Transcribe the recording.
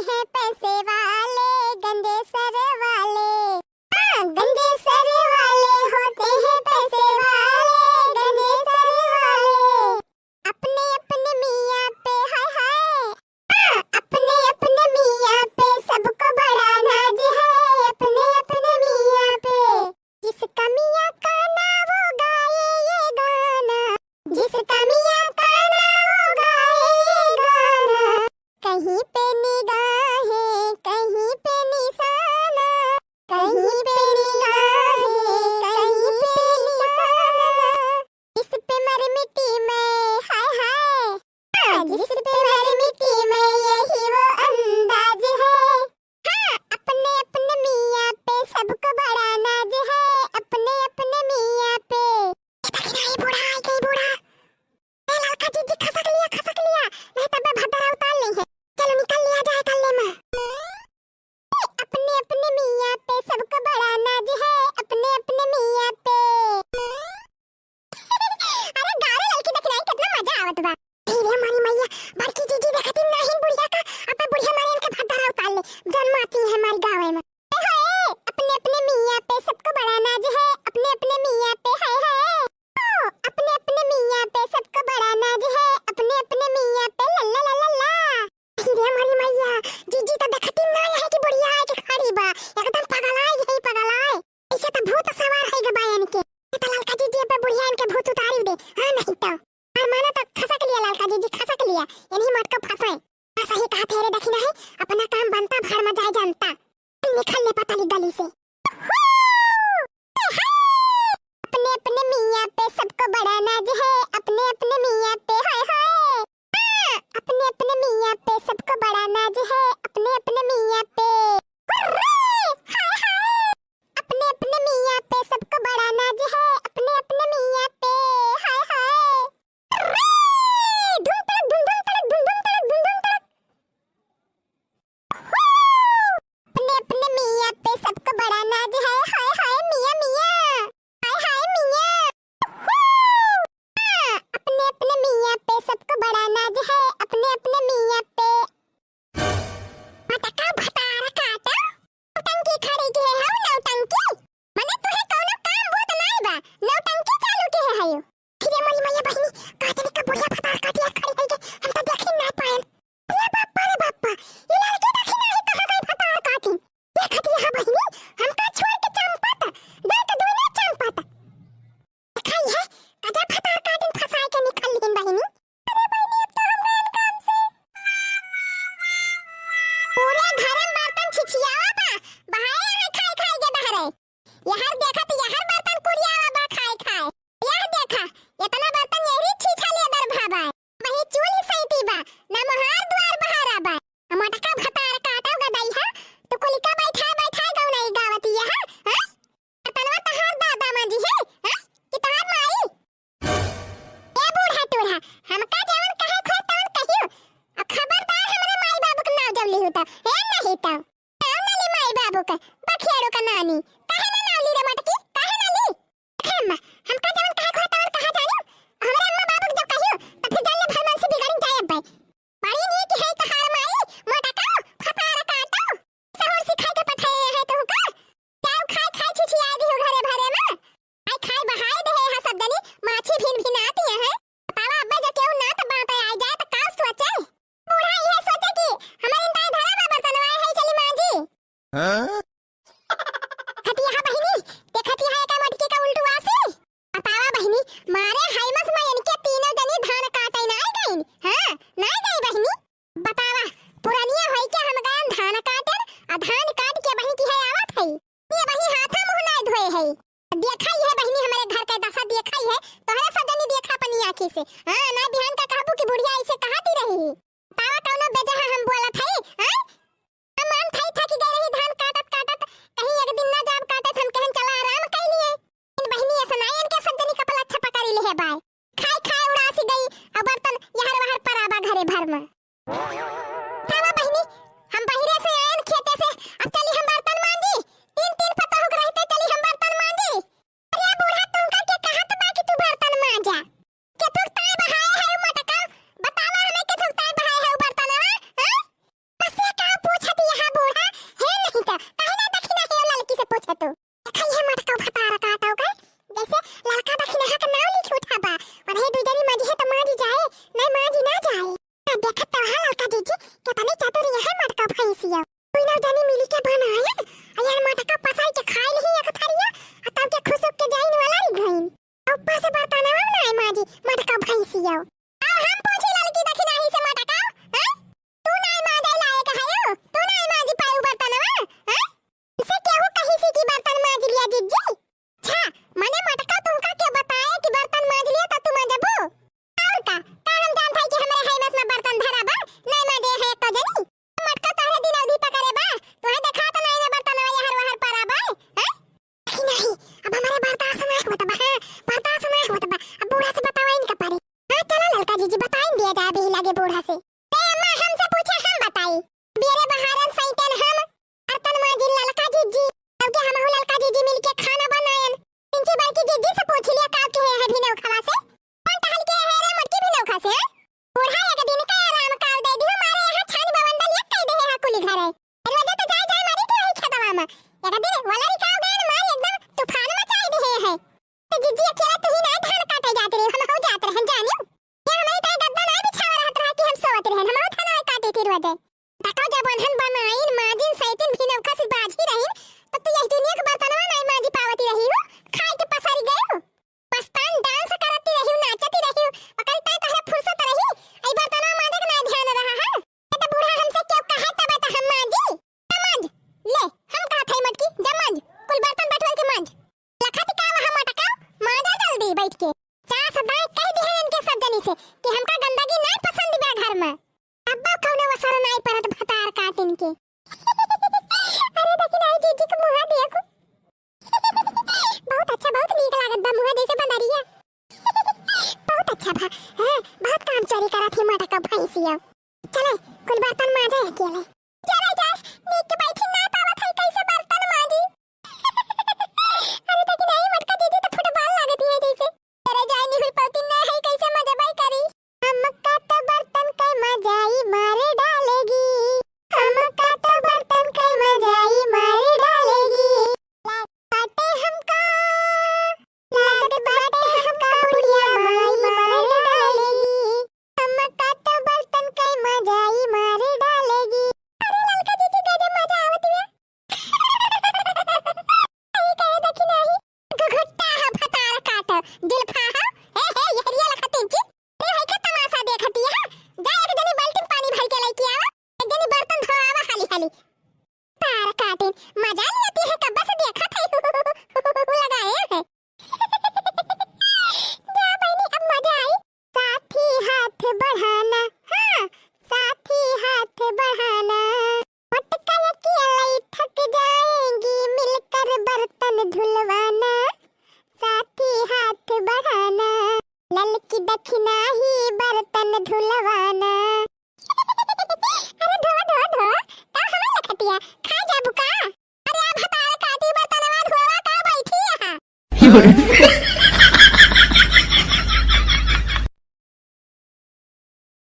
हैं पैसे वाले, गंदे सर वाले। हाँ, गंदे सर वाले होते हैं पैसे वाले, गंदे सर वाले। अपने अपने मियाँ पे हाय हाय। हाँ, अपने अपने मियाँ पे सबको बड़ा नाज है, अपने अपने मियाँ पे। जिसका मियाँ का ना वो गाए ये गाना, जिसका मियाँ का ना वो गाए ये गाना। कहीं पे निगाहें, कहीं पे निशाना, कहीं पे निगाहें, कहीं पे निशाना। जिस पे मर मिट्टी में हाय हाय। हाँ, जिस पे मर मिट्टी में यही वो अंदाज है। हाँ, अपने अपने मियाँ पे सबको बड़ा नाज है, अपने अपने मियाँ पे। ये बूढ़ा है, कहीं बूढ़ा। ए लड़का जी खसक लिया, नहीं तब मैं भद्दा उतार ली है। चलो निकल लिया जाए कल्ले में। अपने अपने मियाँ पे सबको बड़ा नाज है, अपने अपने मियाँ पे। अरे गारे लड़की देख रही, कितना मजा आवत बा। धीरे मारी मैया, बड़की जीजी देखती नहीं बुढ़िया का, अब बुढ़िया मारी इनके भद्दा उतार ले। जन्माती है हमारे गाँव में। हाय, अपने अपने मियाँ पे सबको बड़ा नाज है, अपने अपने मियाँ पे हाय हाय। ओ, अपने अपने मियाँ पे सबको बड़ा नाज है, अपने अपने मियाँ पे ला ला ला ला। धीरे मारी मैया, जीजी तो देखती नहीं है कि बुढ़िया है कि खड़ी बा, एकदम पगलाए यही पगलाए। इसे तो भूत सवार है गबायन के। तो लड़का जीजी पे बुढ़िया इनके भूत उतारी दे। हाँ नहीं तो और माना तो खसक लिया लड़का जीजी, खसक लिया। इन्हीं मत को फंसाए। ऐसा ही कहा तेरे देखी नहीं, अपना काम बनता भाड़ में जाए जानता। निकल ले पता नहीं गली से। अपने अपने मियाँ पे सबको बड़ा नाज है, अपने अपने मियाँ पे हाय हाय। हाँ, अपने अपने मियाँ पे सबको बड़ा नाज है, अपने अपने मियाँ पे। हाय हाय। अपने अपने मियाँ पे सबको बड़ा नाज है, अपने अपने मियाँ पे हाय हाय। धुम तड़क धुम धुम तड़क धुम धुम तड़क धुम धुम तड़क। अपने अपने मियाँ पे सबको बड़ा नाज है, हाय हाय मियाँ मियाँ, हाय हाय मियाँ। हाँ, अपने अपने मियाँ पे सबको बड़ा नाज है, अपने अपने मियाँ पे। मटका भतारा काटा, नौटंकी खड़ी के है नौटंकी। मने तुहे कोनो काम भूत नहीं बा, नौटंकी चालू के है यो। धीरे मोली मैया बहिनी, काटने का बुढ़िया भतारा काटिया खड़ी है के हम तो देख ही ना पाए। ये बाप्पा रे बाप्पा, ये लड़की देखी नहीं कहाँ गई भतारा काटी। देखती है बहिनी, हम तो छोड़ के चंपत, देख दोनों चंपत। दिखाई है, कजा भतारा काटिन फंसाए के निकल लीन बहिनी। अरे बहिनी अब तो हम गए काम से। पूरे घर में बर्तन छिछियावा बा, बहाए है खाई खाई के बहरे। यहर देखा तो यहर बर्तन कुरियावा बा खाई खाई। यह देखा, इतना बर्तन यही छीछा ले दर भाबा। वही चूली सैती बा, ना मोहार द्वार बहारा बा। मटका भतार काटा गदाई है, तो कुलिका बैठा गौ नहीं गावती है। हां, तनवा तहार दादा माजी है, हां कि तहार माई। ए बूढ़ा टूढ़ा, हमका जवन कहे खो तवन कहियो। अब खबरदार हमरे माई बाबू के नाम जब ली होता है नहीं तो नाम ना ली माई बाबू का, बखेड़ो का नानी। काहे ना नाम ली रे मटकी, काहे ना ली। अम्मा, हमका जवन कहे खो तवन कहा जानियो। हमरे अम्मा बाबू के जब कहियो तो फिर जान ले भरमन से बिगड़न जाए अब भाई। बड़ी नी की है तहार माई, मटका फतारा काटो। सहर सिखाई के पठाए है तो का। चाव खाई खाई छिछिया दी हो घरे भरे में। आई खाई बहाई दे है सब दनी, माछी भिन आती है। पावा अब्बा जो केहू ना तो बात आ जाए तो का सोचे। बूढ़ा ये सोचे कि हमारे इंताई धरा बा बर्तनवा है चली मां जी। हां खती है बहिनी, देखती है का मटकी का उल्टू आसी। पावा बहिनी, मारे हाइमस में इनके तीनों जनी धान काटे ना गई। हां, ना गई बहिनी। बतावा, पुरानिया होई के हम गए धान काटे, आ धान काट के बहिनी की है आवत है। ये बहिनी हाथा मुंह नहीं धोए है। देखा ही है बहिनी हमारे घर का दशा देखा ही है, तोहरा सब जनी देखा अपनी आंखी से। हां, ना ध्यान का कहबू की बुढ़िया ऐसे कहती रही। पावा कौनो बेजहा हम बोलत है। हां, हम मान थकी गई रही धान काटत काटत, कहीं एक दिन ना जाब काटत हम कहन चला आराम कर लिए। इन बहिनी ऐसा ना इनके सब जनी कपल अच्छा पकड़ ले है बाय। खाई खाई उड़ासी गई, अब बर्तन यहर वहर पराबा घरे भर में। पावा बहिनी, हम बहिरे से आए खेते से, अब चली हम बर्तन मांजी। तीन तीन पता हो रहते चली हम बर्तन मांजी। अरे बूढ़ा तुमका के कहत बा कि तू बर्तन मांजा। के तू ताई बहाए है भैंसिया कोई ना जानी मिली के बनाया यार मटका पसाई के खाई नहीं एक थारिया तब के खुसुक के जाइन वाला ही घइन ऊपर से बर्तन ना है माजी मटका भैंसिया अब हम पूछी लड़की देखी नहीं से मटका हैं तू नहीं माजे लाए का है तू नहीं माजी पाऊ बर्तन हैं इसे केहू कहीं से की बर्तन माज लिया जीजी छा मने मटका तुमका के बताए कि बर्तन माज लिया त तू माजबो और का हम जान भाई कि हमरे हाइमस में बर्तन धरा बा नहीं माजे है तो जनी मटका तारे दिन अवधि पकड़े बा तोहे देखा त नहीं ना बर्तन यहर वहर परा बा हैं नहीं अब हमारे बर्दाश्त नहीं होता बा बर्दाश्त नहीं होता बा अब बूढ़ा से बतावा इनका पारी हां चलो लड़का जीजी बताएं दिया जाए भी लगे बूढ़ा से ए अम्मा हमसे पूछे हम बताई बेरे बहारन सैतन हम बर्तन माजी लड़का जीजी अब के हम लड़का जीजी मिलके खाना बनाएन इनकी बड़की जीजी से पूछ लिया का के है भी नौ खवा से कौन टहल के है रे मटकी भी नौ खा से बूढ़ा एक दिन का आराम काल दे दी हमारे यहाँ छान बवंडल एक कह दे है कुली घर है अरे वजह तो जाए जाए मारी तो है खतवा में एक दिन वाला रिकाव गए मार एकदम तूफान मचाई दे है तो जीजी अकेला तू ही ना धान काटे जाते रहे हम हो जाते रहे जानियो ये हमारे ताई गद्दा ना बिछावा रहत रहा कि हम सोवत रहे हम हो थाना काटे फिर वजह बताओ जब बंधन बनाइन माजिन सैतिन भी नौका से बाजी रहीन तो तू यही दुनिया के बर्तनवा नहीं माजी पावती रही हो खाए के पसारी गए हो मस्तान डांस करती रही नाचती रही पकड़ ताई तहरा फुर्सत रही आई बर्तनवा माजे के ना ध्यान रहा है ये तो बूढ़ा हमसे क्यों कहे तब तो हम माजी समझ ले हम कहा थे मटकी जमज कुल बर्तन बैठवल के मांज लखत का वहां मटका माजा जल्दी बैठ के चा सदाई कह दी है इनके सब जनी से कि हमका गंदगी नहीं पसंद बा घर में अब्बा कौनो वसर नहीं परत भतार काट इनके अरे देखी नहीं जीजी के मुंह देखो बहुत अच्छा बहुत नीक लागत बा मुंह जैसे बंदरिया बहुत अच्छा भा हां बहुत काम चोरी करा थी मटका भैंसिया चले कुल बर्तन माजे अकेले चले जा नीक के बैठी ना पावत है कैसे बर्तन माजी अरे देखी नहीं मटका दीदी तो फुटबॉल लागत है जैसे अरे जाए नहीं हुई पौती ना है कैसे मजा बाई करी हमका तो बर्तन के मजाई मारे डालेगी हमका तो बर्तन के मजाई मारे डालेगी बाटे हमका बुढ़िया माई मारे डालेगी हमका तो बर्तन के मजाई मारे डालेगी अरे ललका दीदी के मजा आवत है अरे कहे देखी नहीं घुघुट्टा है फतार काट दिल फा है हे यहरिया लखती जी रे है के तमाशा देखती है जा एक जनी बाल्टी पानी भर के लेके आवा एक जनी बर्तन धोआवा हाली हाली तार काटे मजा लेती है कब से देखा था लगाए है जा बहनी अब मजा आई साथी हाथ बढ़ाना हां साथी हाथ बढ़ाना मटका अकेले थक जाएंगी मिलकर बर्तन धुलवाना साथी हाथ बढ़ाना ललकी दखना ही बर्तन धुलवाना अरे धो धो धो का हमें लखतिया खा जा बुका अरे अब हतार काटी बर्तनवा धोवा का बैठी यहां